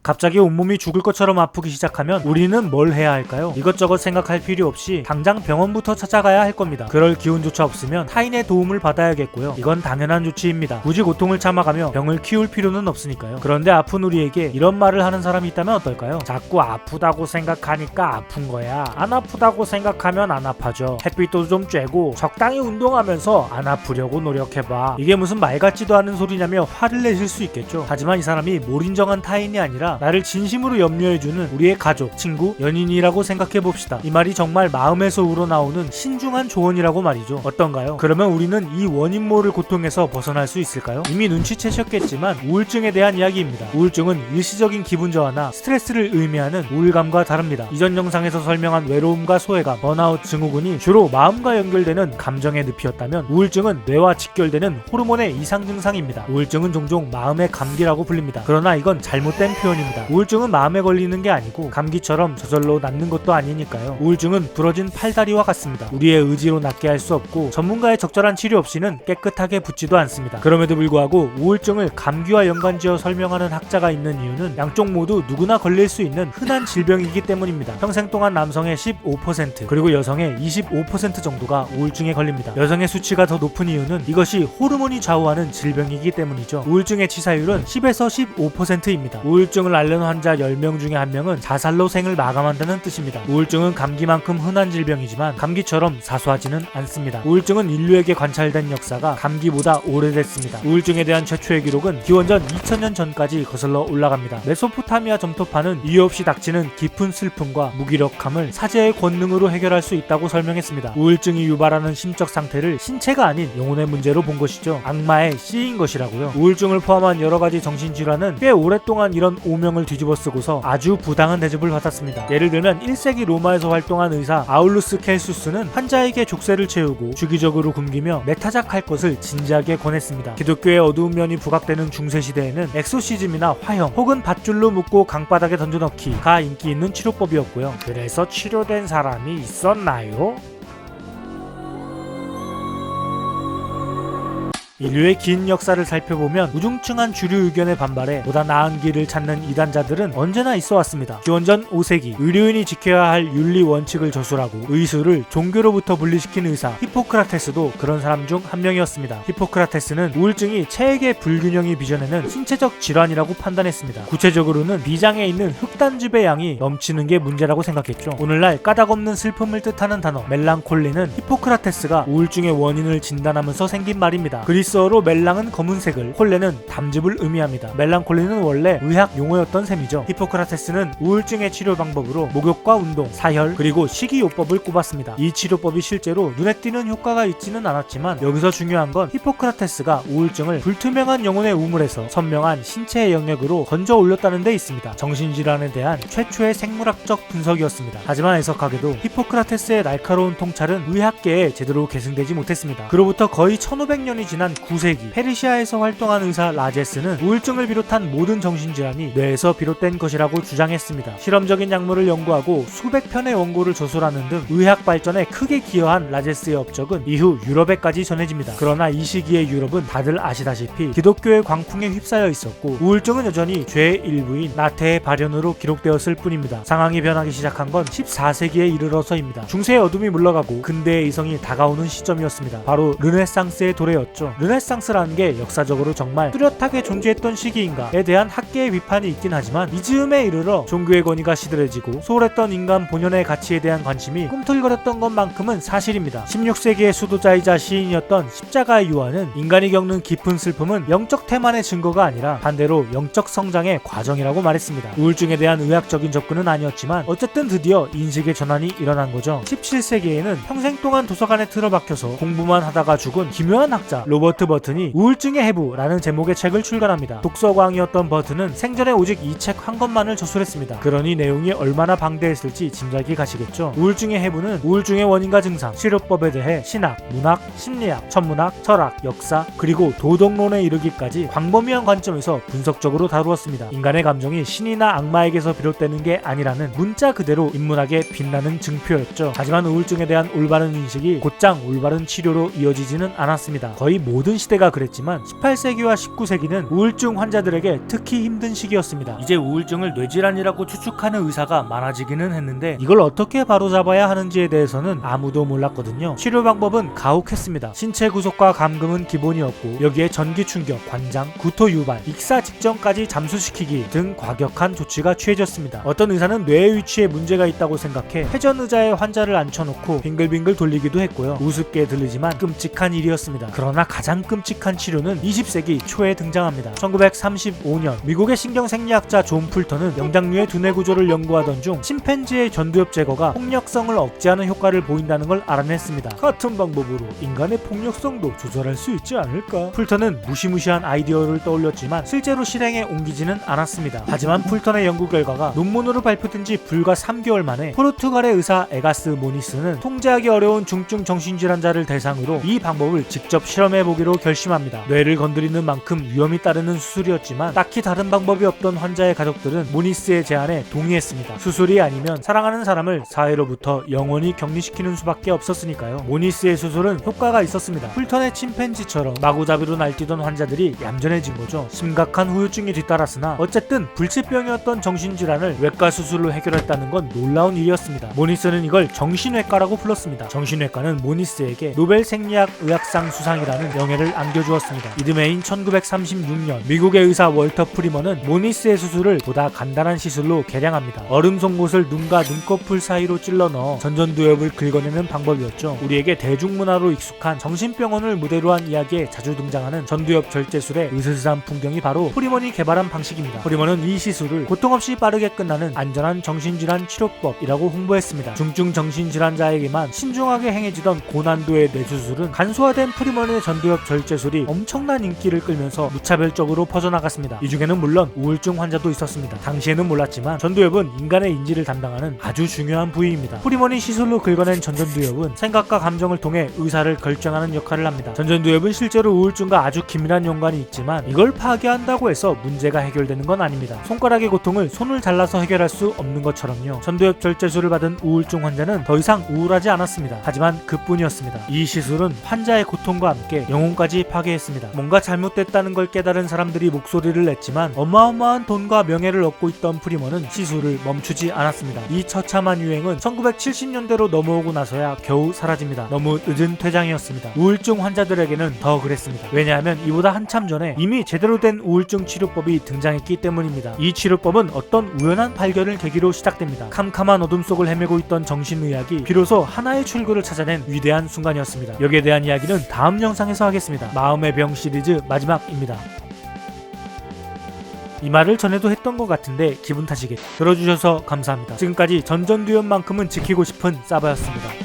갑자기 온몸이 죽을 것처럼 아프기 시작하면 우리는 뭘 해야 할까요? 이것저것 생각할 필요 없이 당장 병원부터 찾아가야 할 겁니다. 그럴 기운조차 없으면 타인의 도움을 받아야겠고요. 이건 당연한 조치입니다. 굳이 고통을 참아가며 병을 키울 필요는 없으니까요. 그런데 아픈 우리에게 이런 말을 하는 사람이 있다면 어떨까요? 자꾸 아프다고 생각하니까 아픈 거야. 안 아프다고 생각하면 안 아파져. 햇빛도 좀 쬐고 적당히 운동하면서 안 아프려고 노력해봐. 이게 무슨 말 같지도 않은 소리냐며 화를 내실 수 있겠죠. 하지만 이 사람이 몰인정한 타인이 아니라 나를 진심으로 염려해주는 우리의 가족, 친구, 연인이라고 생각해봅시다. 이 말이 정말 마음에서 우러나오는 신중한 조언이라고 말이죠. 어떤가요? 그러면 우리는 이 원인 모를 고통에서 벗어날 수 있을까요? 이미 눈치채셨겠지만 우울증에 대한 이야기입니다. 우울증은 일시적인 기분 저하나 스트레스를 의미하는 우울감과 다릅니다. 이전 영상에서 설명한 외로움과 소외감, 번아웃 증후군이 주로 마음과 연결되는 감정의 늪이었다면 우울증은 뇌와 직결되는 호르몬의 이상 증상입니다. 우울증은 종종 마음의 감기라고 불립니다. 그러나 이건 잘못된 표현입니다. 우울증은 마음에 걸리는 게 아니고 감기처럼 저절로 낫는 것도 아니니까요. 우울증은 부러진 팔다리와 같습니다. 우리의 의지로 낫게 할 수 없고 전문가의 적절한 치료 없이는 깨끗하게 붓지도 않습니다. 그럼에도 불구하고 우울증을 감기와 연관지어 설명하는 학자가 있는 이유는 양쪽 모두 누구나 걸릴 수 있는 흔한 질병이기 때문입니다. 평생 동안 남성의 15% 그리고 여성의 25% 정도가 우울증에 걸립니다. 여성의 수치가 더 높은 이유는 이것이 호르몬이 좌우하는 질병이기 때문이죠. 우울증의 치사율은 10에서 15%입니다. 우울증을 앓는 환자 10명 중에 1명은 자살로 생을 마감한다는 뜻입니다. 우울증은 감기만큼 흔한 질병이지만 감기처럼 사소하지는 않습니다. 우울증은 인류에게 관찰된 역사가 감기보다 오래됐습니다. 우울증에 대한 최초의 기록은 기원전 2000년 전까지 거슬러 올라갑니다. 메소포타미아 점토파는 이유 없이 닥치는 깊은 슬픔과 무기력함을 사제의 권능으로 해결할 수 있다고 설명했습니다. 우울증이 유발하는 심적 상태를 신체가 아닌 영혼의 문제로 본 것이죠. 악마의 씨인 것이라고요. 우울증을 포함한 여러가지 정신질환은 꽤 오랫동안 이런 오명을 뒤집어쓰고서 아주 부당한 대접을 받았습니다. 예를 들면 1세기 로마에서 활동한 의사 아울루스 켈수스는 환자에게 족쇄를 채우고 주기적으로 굶기며 메타작할 것을 진지하게 권했습니다. 기독교의 어두운 면이 부각되는 중세시대에는 엑소시즘이나 화형 혹은 밧줄로 묶고 강바닥에 던져넣기가 인기 있는 치료법이었고요. 그래서 치료된 사람이 있었나요? 인류의 긴 역사를 살펴보면 우중충한 주류 의견에 반발해 보다 나은 길을 찾는 이단자들은 언제나 있어 왔습니다. 기원전 5세기 의료인이 지켜야 할 윤리 원칙을 저술하고 의술을 종교로부터 분리시킨 의사 히포크라테스도 그런 사람 중 한 명이었습니다. 히포크라테스는 우울증이 체액의 불균형이 빚어내는 신체적 질환이라고 판단했습니다. 구체적으로는 비장에 있는 흑단즙의 양이 넘치는 게 문제라고 생각했죠. 오늘날 까닭없는 슬픔을 뜻하는 단어 멜랑콜리는 히포크라테스가 우울증의 원인을 진단하면서 생긴 말입니다. 그리스어로 멜랑은 검은색을, 콜레는 담즙을 의미합니다. 멜랑콜리는 원래 의학 용어였던 셈이죠. 히포크라테스는 우울증의 치료 방법으로 목욕과 운동, 사혈, 그리고 식이요법을 꼽았습니다. 이 치료법이 실제로 눈에 띄는 효과가 있지는 않았지만 여기서 중요한 건 히포크라테스가 우울증을 불투명한 영혼의 우물에서 선명한 신체의 영역으로 건져 올렸다는 데 있습니다. 정신질환에 대한 최초의 생물학적 분석이었습니다. 하지만 애석하게도 히포크라테스의 날카로운 통찰은 의학계에 제대로 계승되지 못했습니다. 그로부터 거의 1500년이 지난 9세기 페르시아에서 활동한 의사 라제스는 우울증을 비롯한 모든 정신질환이 뇌에서 비롯된 것이라고 주장했습니다. 실험적인 약물을 연구하고 수백 편의 원고를 저술하는 등 의학 발전에 크게 기여한 라제스의 업적은 이후 유럽에까지 전해집니다. 그러나 이 시기의 유럽은 다들 아시다시피 기독교의 광풍에 휩싸여 있었고 우울증은 여전히 죄의 일부인 나태의 발현으로 기록되었을 뿐입니다. 상황이 변하기 시작한 건 14세기에 이르러서입니다. 중세의 어둠이 물러가고 근대의 이성이 다가오는 시점이었습니다. 바로 르네상스의 도래였죠. 르네상스라는 게 역사적으로 정말 뚜렷하게 존재했던 시기인가에 대한 학계의 비판이 있긴 하지만 이 즈음에 이르러 종교의 권위가 시들해지고 소홀했던 인간 본연의 가치에 대한 관심이 꿈틀거렸던 것만큼은 사실입니다. 16세기의 수도자이자 시인이었던 십자가의 요한은 인간이 겪는 깊은 슬픔은 영적 태만의 증거가 아니라 반대로 영적 성장의 과정이라고 말했습니다. 우울증에 대한 의학적인 접근은 아니었지만 어쨌든 드디어 인식의 전환이 일어난 거죠. 17세기에는 평생 동안 도서관에 틀어박혀서 공부만 하다가 죽은 기묘한 학자 로버트 버튼이 우울증의 해부라는 제목의 책을 출간합니다. 독서광이었던 버튼은 생전에 오직 이 책 한 권만을 저술했습니다. 그러니 내용이 얼마나 방대했을지 짐작이 가시겠죠. 우울증의 해부는 우울증의 원인과 증상, 치료법에 대해 신학, 문학, 심리학, 천문학, 철학, 역사, 그리고 도덕론에 이르기까지 광범위한 관점에서 분석적으로 다루었습니다. 인간의 감정이 신이나 악마에게서 비롯되는 게 아니라는 문자 그대로 인문학의 빛나는 증표였죠. 하지만 우울증에 대한 올바른 인식이 곧장 올바른 치료로 이어지지는 않았습니다. 거의 모든 모든 시대가 그랬지만 18세기와 19세기는 우울증 환자들에게 특히 힘든 시기였습니다. 이제 우울증을 뇌질환이라고 추측하는 의사가 많아지기는 했는데 이걸 어떻게 바로잡아야 하는지에 대해서는 아무도 몰랐거든요. 치료 방법은 가혹했습니다. 신체 구속과 감금은 기본이었고 여기에 전기 충격, 관장, 구토 유발, 익사 직전까지 잠수시키기 등 과격한 조치가 취해졌습니다. 어떤 의사는 뇌의 위치에 문제가 있다고 생각해 회전 의자에 환자를 앉혀놓고 빙글빙글 돌리기도 했고요. 우습게 들리지만 끔찍한 일이었습니다. 그러나 가장 끔찍한 치료는 20세기 초에 등장합니다. 1935년 미국의 신경생리학자 존 풀턴은 영장류의 두뇌 구조를 연구하던 중 침팬지의 전두엽 제거가 폭력성을 억제하는 효과를 보인다는 걸 알아냈습니다. 같은 방법으로 인간의 폭력성도 조절할 수 있지 않을까? 풀턴은 무시무시한 아이디어를 떠올렸지만 실제로 실행에 옮기지는 않았습니다. 하지만 풀턴의 연구 결과가 논문으로 발표된 지 불과 3개월 만에 포르투갈의 의사 에가스 모니스는 통제하기 어려운 중증 정신질환자를 대상으로 이 방법을 직접 실험해보기로 결심합니다. 뇌를 건드리는 만큼 위험이 따르는 수술이었지만 딱히 다른 방법이 없던 환자의 가족들은 모니스의 제안에 동의했습니다. 수술이 아니면 사랑하는 사람을 사회로부터 영원히 격리시키는 수밖에 없었으니까요. 모니스의 수술은 효과가 있었습니다. 풀턴의 침팬지처럼 마구잡이로 날뛰던 환자들이 얌전해진 거죠. 심각한 후유증이 뒤따랐으나 어쨌든 불치병이었던 정신질환을 외과 수술로 해결했다는 건 놀라운 일이었습니다. 모니스는 이걸 정신외과라고 불렀습니다. 정신외과는 모니스에게 노벨 생리학 의학상 수상이라는 명예를 안겨주었습니다. 이듬해인 1936년 미국의 의사 월터 프리먼은 모니스의 수술을 보다 간단한 시술로 개량합니다. 얼음 송곳을 눈과 눈꺼풀 사이로 찔러 넣어 전전두엽을 긁어내는 방법이었죠. 우리에게 대중문화로 익숙한 정신병원을 무대로 한 이야기에 자주 등장하는 전두엽 절제술의 으스스한 풍경이 바로 프리먼이 개발한 방식입니다. 프리먼은 이 시술을 고통 없이 빠르게 끝나는 안전한 정신질환 치료법이라고 홍보했습니다. 중증 정신질환자에게만 신중하게 행해지던 고난도의 뇌수술은 간소화된 프리먼의 전두엽 절제술이 엄청난 인기를 끌면서 무차별적으로 퍼져나갔습니다. 이 중에는 물론 우울증 환자도 있었습니다. 당시에는 몰랐지만 전두엽은 인간의 인지를 담당하는 아주 중요한 부위입니다. 프리먼이 시술로 긁어낸 전전두엽은 생각과 감정을 통해 의사를 결정하는 역할을 합니다. 전전두엽은 실제로 우울증과 아주 긴밀한 연관이 있지만 이걸 파괴한다고 해서 문제가 해결되는 건 아닙니다. 손가락의 고통을 손을 잘라서 해결할 수 없는 것처럼요. 전두엽 절제술을 받은 우울증 환자는 더 이상 우울하지 않았습니다. 하지만 그뿐이었습니다. 이 시술은 환자의 고통과 함께 영혼까지 파괴했습니다. 뭔가 잘못됐다는 걸 깨달은 사람들이 목소리를 냈지만 어마어마한 돈과 명예를 얻고 있던 프리먼은 시술을 멈추지 않았습니다. 이 처참한 유행은 1970년대로 넘어오고 나서야 겨우 사라집니다. 너무 늦은 퇴장이었습니다. 우울증 환자들에게는 더 그랬습니다. 왜냐하면 이보다 한참 전에 이미 제대로 된 우울증 치료법이 등장했기 때문입니다. 이 치료법은 어떤 우연한 발견을 계기로 시작됩니다. 캄캄한 어둠 속을 헤매고 있던 정신의학이 비로소 하나의 출구를 찾아낸 위대한 순간이었습니다. 여기에 대한 이야기는 다음 영상에서 하겠습니다. 마음의 병 시리즈 마지막입니다. 이 말을 전에도 했던 것 같은데 기분 탓이겠죠. 들어주셔서 감사합니다. 지금까지 전전두엽만큼은 지키고 싶은 사바였습니다.